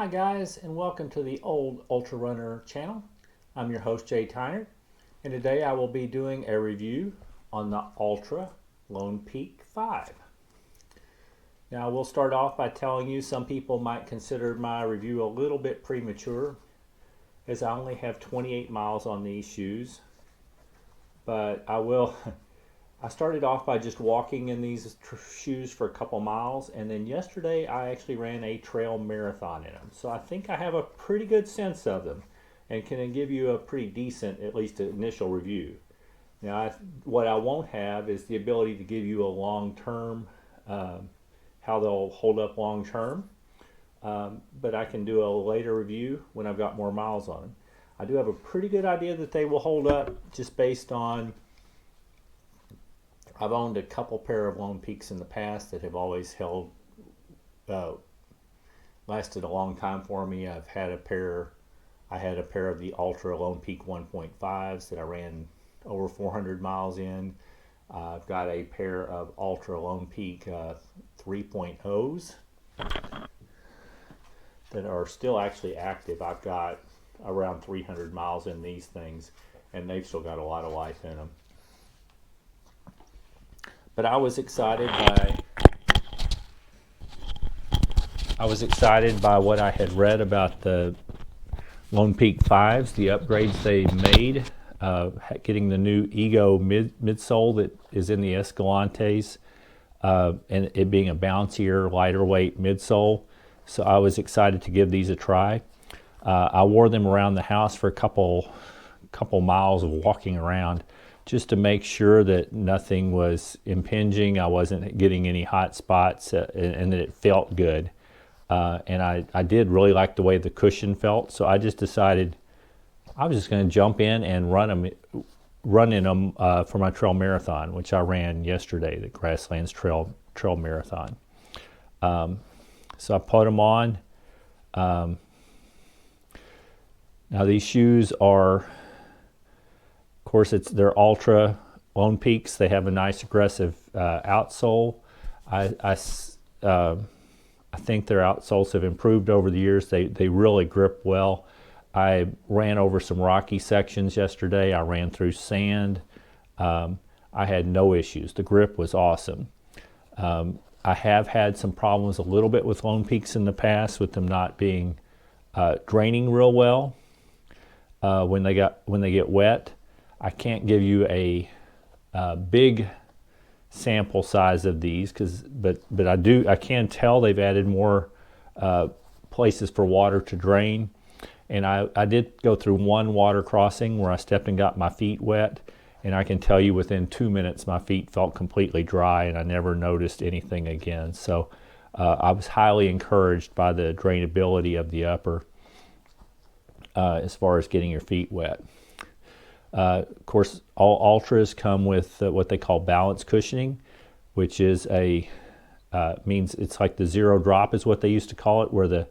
Hi guys, and welcome to the Old Ultra Runner channel. I'm your host Jay Tyner, and today I will be doing a review on the Altra Lone Peak 5. Now we'll start off by telling you some people might consider my review a little bit premature, as I only have 28 miles on these shoes, but I started off by just walking in these shoes for a couple miles, and then yesterday I actually ran a trail marathon in them. So I think I have a pretty good sense of them and can give you a pretty decent, at least initial review. Now, what I won't have is the ability to give you a long-term, how they'll hold up long-term, but I can do a later review when I've got more miles on them. I do have a pretty good idea that they will hold up just based on I've owned a couple pair of Lone Peaks in the past that have always lasted a long time for me. I had a pair of the Altra Lone Peak 1.5s that I ran over 400 miles in. I've got a pair of Altra Lone Peak 3.0s that are still actually active. I've got around 300 miles in these things, and they've still got a lot of life in them. But I was excited by what I had read about the Lone Peak 5s, the upgrades they made, getting the new Ego midsole that is in the Escalantes, and it being a bouncier, lighter weight midsole. So I was excited to give these a try. I wore them around the house for a couple miles of walking around, just to make sure that nothing was impinging, I wasn't getting any hot spots, and that it felt good. And I did really like the way the cushion felt, so I just decided I was just going to jump in and run in them for my trail marathon, which I ran yesterday, the Grasslands Trail Marathon. So I put them on. Now these shoes are, of course, they're Altra Lone Peaks. They have a nice aggressive outsole. I think their outsoles have improved over the years. They really grip well. I ran over some rocky sections yesterday. I ran through sand. I had no issues. The grip was awesome. I have had some problems a little bit with Lone Peaks in the past, with them not being draining real well when they get wet. I can't give you a big sample size of these, but I can tell they've added more places for water to drain. And I did go through one water crossing where I stepped and got my feet wet, and I can tell you within 2 minutes my feet felt completely dry, and I never noticed anything again. So I was highly encouraged by the drainability of the as far as getting your feet wet. Of course, all Ultras come with what they call balance cushioning, which is means it's like the zero drop is what they used to call it, where the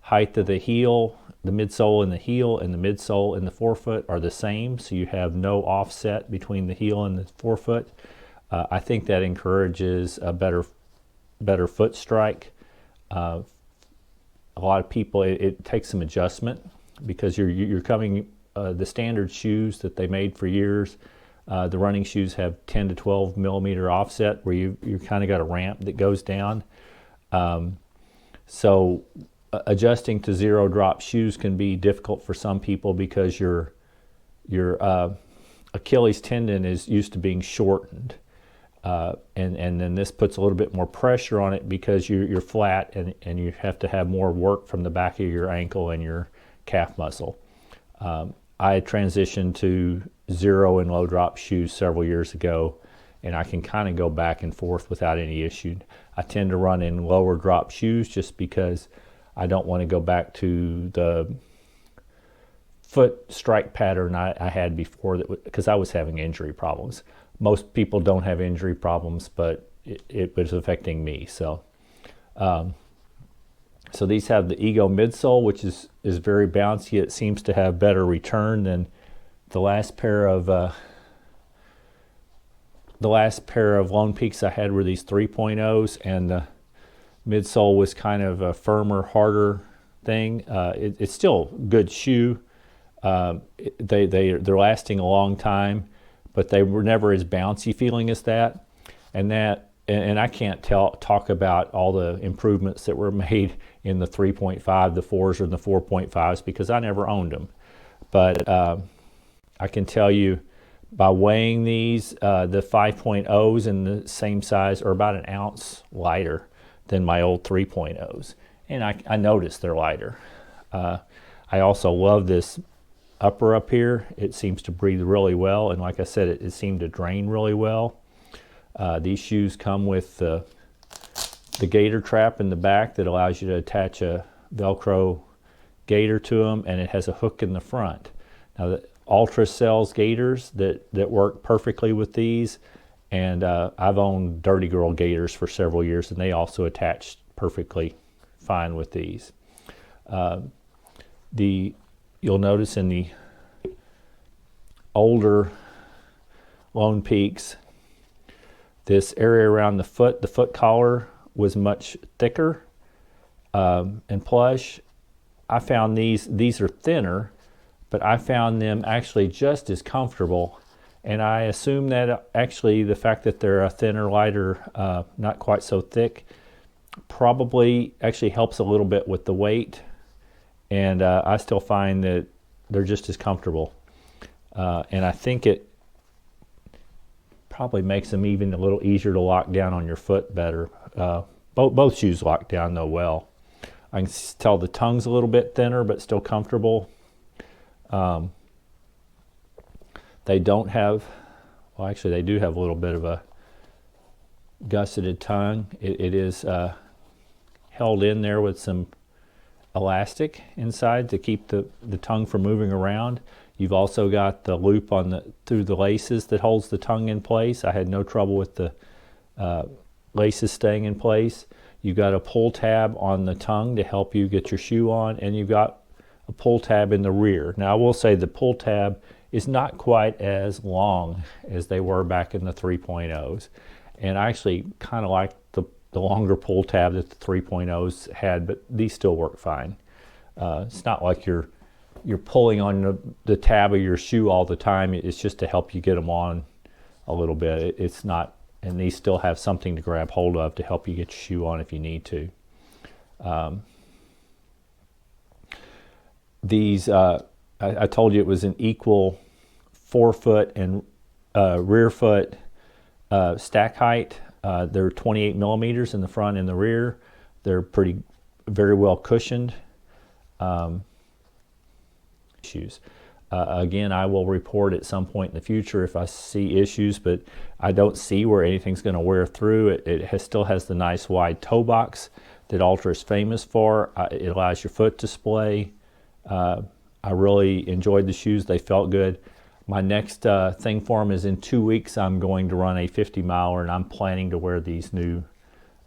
height of the heel, the midsole in the heel, and the midsole in the forefoot are the same, so you have no offset between the heel and the forefoot. I think that encourages a better foot strike. A lot of people, it takes some adjustment, because you're coming. The standard shoes that they made for years, the running shoes have 10 to 12 millimeter offset, where you kind of got a ramp that goes down. So adjusting to zero drop shoes can be difficult for some people, because your Achilles tendon is used to being shortened, and then this puts a little bit more pressure on it, because you're flat, and you have to have more work from the back of your ankle and your calf muscle. I transitioned to zero and low drop shoes several years ago, and I can kind of go back and forth without any issue. I tend to run in lower drop shoes just because I don't want to go back to the foot strike pattern I had before, because I was having injury problems. Most people don't have injury problems, but it was affecting me. So these have the Ego midsole, which is very bouncy. It seems to have better return than the last pair of Lone Peaks I had were these 3.0s, and the midsole was kind of a firmer, harder thing. It's still a good shoe. They're lasting a long time, but they were never as bouncy feeling as that. And I can't talk about all the improvements that were made in the 3.5, the 4s, and the 4.5s because I never owned them. But I can tell you by weighing these, the 5.0s in the same size are about an ounce lighter than my old 3.0s. And I noticed they're lighter. I also love this upper up here. It seems to breathe really well. And like I said, it seemed to drain really well. These shoes come with the gaiter trap in the back that allows you to attach a Velcro gaiter to them, and it has a hook in the front. Now, the Altra sells gaiters that work perfectly with these, and I've owned Dirty Girl gaiters for several years, and they also attach perfectly fine with these. You'll notice in the older Lone Peaks, this area around the foot collar was much thicker and plush. I found these are thinner, but I found them actually just as comfortable. And I assume that actually the fact that they're a thinner, lighter, not quite so thick, probably actually helps a little bit with the weight. And I still find that they're just as comfortable. And I think it probably makes them even a little easier to lock down on your foot better. Both shoes lock down though well. I can tell the tongue's a little bit thinner, but still comfortable. They don't have, well actually they do have a little bit of a gusseted tongue. It is held in there with some elastic inside to keep the tongue from moving around. You've also got the loop through the laces that holds the tongue in place. I had no trouble with the laces staying in place. You've got a pull tab on the tongue to help you get your shoe on, and you've got a pull tab in the rear. Now I will say the pull tab is not quite as long as they were back in the 3.0s. And I actually kind of like the longer pull tab that the 3.0s had, but these still work fine. It's not like you're pulling on the tab of your shoe all the time. It's just to help you get them on a little bit. It's not, and these still have something to grab hold of to help you get your shoe on if you need to. These, I told you it was an equal forefoot and rear foot stack height. They're 28 millimeters in the front and the rear. They're very well cushioned. Issues. Again, I will report at some point in the future if I see issues, but I don't see where anything's going to wear through. It still has the nice wide toe box that Altra is famous for. It allows your foot to splay. I really enjoyed the shoes. They felt good. My next thing for them is in 2 weeks I'm going to run a 50-miler, and I'm planning to wear these new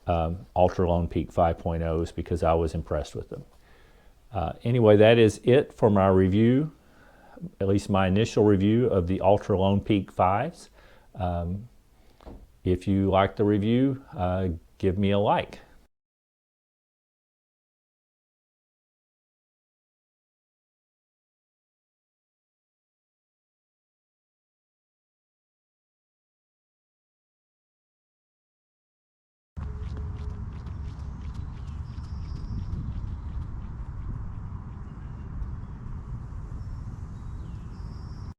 Altra Lone Peak 5.0s because I was impressed with them. Anyway, that is it for my review, at least my initial review of the Altra Lone Peak 5s. If you like the review, give me a like.